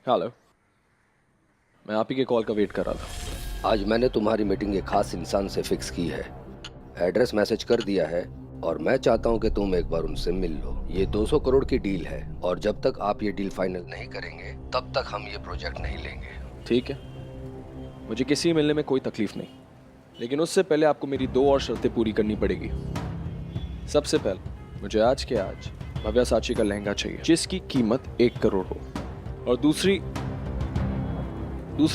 Hello, मैं आप ही के कॉल का वेट कर रहा था। आज मैंने तुम्हारी मीटिंग एक खास इंसान से फिक्स की है। एड्रेस मैसेज कर दिया है और मैं चाहता हूं कि तुम एक बार उनसे मिल लो। ये 200 करोड़ की डील है और जब तक आप ये डील फाइनल नहीं करेंगे तब तक हम ये प्रोजेक्ट नहीं लेंगे। ठीक है, मुझे किसी मिलने में कोई तकलीफ नहीं, लेकिन उससे पहले आपको मेरी 2 और शर्तें पूरी करनी पड़ेगी। सबसे पहले मुझे आज के आज भव्या साची का लहंगा चाहिए जिसकी कीमत 1 करोड़ हो, और दूसरी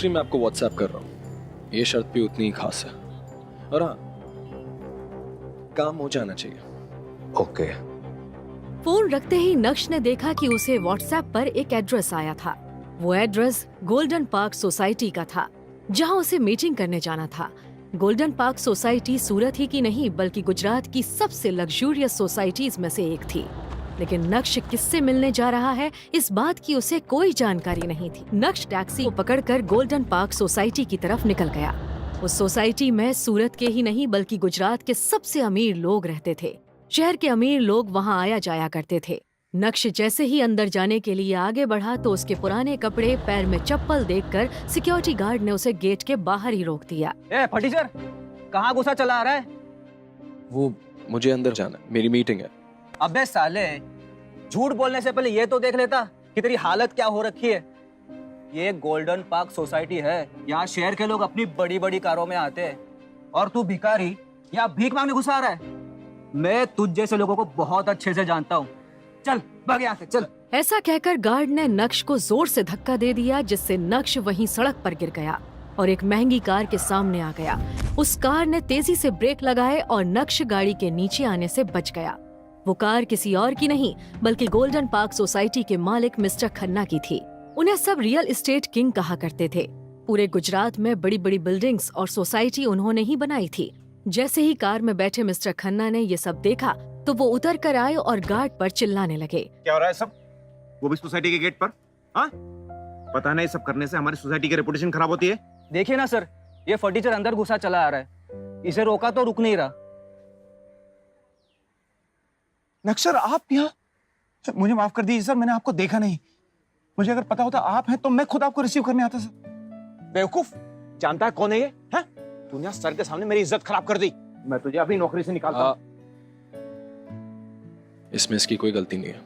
मैं आपको व्हाट्सएप कर रहा हूं। ये शर्त भी उतनी ही खास है, और हाँ, काम हो जाना चाहिए। ओके। फोन रखते ही नक्श ने देखा कि उसे व्हाट्सएप पर एक एड्रेस आया था। वो एड्रेस गोल्डन पार्क सोसाइटी का था, जहां उसे मीटिंग करने जाना था। गोल्डन पार्क सोसाइटी सूरत ही की नहीं बल्कि गुजरात की सबसे लग्जूरियस सोसाइटीज में से एक थी। लेकिन नक्श किससे मिलने जा रहा है, इस बात की उसे कोई जानकारी नहीं थी। नक्श टैक्सी को पकड़कर गोल्डन पार्क सोसाइटी की तरफ निकल गया। उस सोसाइटी में सूरत के ही नहीं बल्कि गुजरात के सबसे अमीर लोग रहते थे। शहर के अमीर लोग वहां आया जाया करते थे। नक्श जैसे ही अंदर जाने के लिए आगे बढ़ा तो उसके पुराने कपड़े, पैर में चप्पल देखकर सिक्योरिटी गार्ड ने उसे गेट के बाहर ही रोक दिया। फटीचर, कहाँ गुस्सा चला आ रहा है? वो मुझे अंदर जाना है, मेरी मीटिंग है। अबे साले, झूठ बोलने से पहले ये तो देख लेता कि तेरी हालत क्या हो रखी है। ये गोल्डन पार्क सोसाइटी है, यहाँ शहर के लोग अपनी बड़ी बड़ी कारों में आते हैं, और तू भिखारी यहाँ भीख मांगने घुसा रहा है। मैं तुझ जैसे लोगों को बहुत अच्छे से जानता हूँ। चल भाग यहाँ से, चल। ऐसा कहकर गार्ड ने नक्श को जोर से धक्का दे दिया, जिससे नक्श वहीं सड़क पर गिर गया और एक महंगी कार के सामने आ गया। उस कार ने तेजी से ब्रेक लगाए और नक्श गाड़ी के नीचे आने से बच गया। वो कार किसी और की नहीं बल्कि गोल्डन पार्क सोसाइटी के मालिक मिस्टर खन्ना की थी। उन्हें सब रियल एस्टेट किंग कहा करते थे। पूरे गुजरात में बड़ी बड़ी बिल्डिंग्स और सोसाइटी उन्होंने ही बनाई थी। जैसे ही कार में बैठे मिस्टर खन्ना ने ये सब देखा तो वो उतर कर आए और गार्ड पर चिल्लाने लगे। क्या हो रहा है सब? वो भी सोसाइटी के गेट पर? हाँ? पता नहीं, सब करने से हमारी सोसाइटी की रेपुटेशन खराब होती है। देखिए ना सर, ये फटीचर अंदर घुसा चला आ रहा है। इसे रोका तो रुक नहीं रहा। नक्सर, आप यहाँ? मुझे माफ कर दीजिए सर, मैंने आपको देखा नहीं। मुझे अगर पता होता आप हैं तो मैं खुद आपको रिसीव करने आता सर। बेवकूफ, जानता है कौन है ये? हैं? तूने यहाँ सर के सामने मेरी इज्जत खराब कर दी। मैं तुझे अभी नौकरी से निकालता हूँ। इसमें इसकी कोई गलती नहीं है।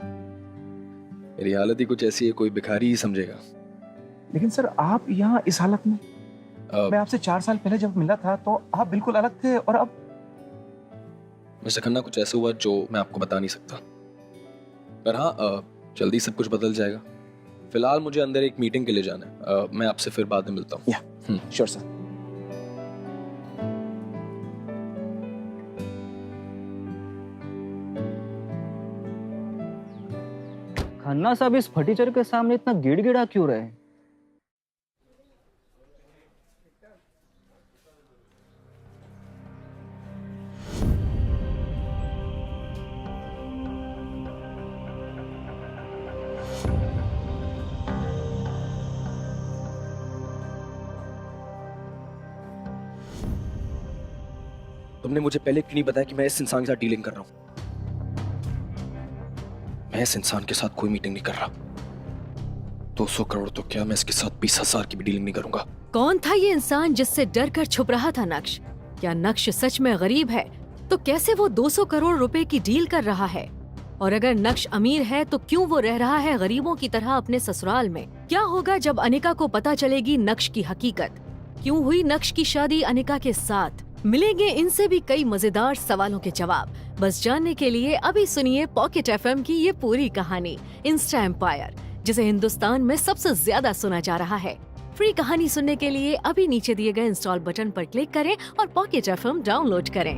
मेरी हालत ही कुछ ऐसी है, कोई भिखारी ही समझेगा। लेकिन सर, आप यहाँ इस हालत में? मैं आपसे 4 साल पहले जब मिला था तो आप बिल्कुल अलग थे, और अब? मिस्टर खन्ना, कुछ ऐसा हुआ जो मैं आपको बता नहीं सकता, पर हाँ, जल्दी सब कुछ बदल जाएगा। फिलहाल मुझे अंदर एक मीटिंग के लिए जाना है। मैं आपसे फिर बाद में मिलता हूँ। Sure sir. खन्ना साहब इस फटीचर के सामने इतना गिड़गिड़ा क्यों रहे? तुमने मुझे पहले क्यों नहीं बताया कि मैं इस इंसान के साथ डीलिंग कर रहा हूँ? मैं इस इंसान के साथ कोई मीटिंग नहीं कर रहा। 200 करोड़ तो क्या, मैं इसके साथ 20,000 की भी डीलिंग नहीं करूंगा। कौन था ये इंसान जिससे डर कर छुप रहा था नक्श? क्या नक्श सच में गरीब है? तो कैसे वो 200 करोड़ रुपए की डील कर रहा है? और अगर नक्श अमीर है तो क्यों वो रह रहा है गरीबों की तरह अपने ससुराल में? क्या होगा जब अनिका को पता चलेगी नक्श की हकीकत? क्यों हुई नक्श की शादी अनिका के साथ? मिलेंगे इनसे भी कई मजेदार सवालों के जवाब। बस जानने के लिए अभी सुनिए पॉकेट एफएम की ये पूरी कहानी, इंस्टा एम्पायर, जिसे हिंदुस्तान में सबसे ज्यादा सुना जा रहा है। फ्री कहानी सुनने के लिए अभी नीचे दिए गए इंस्टॉल बटन पर क्लिक करें और पॉकेट एफएम डाउनलोड करें।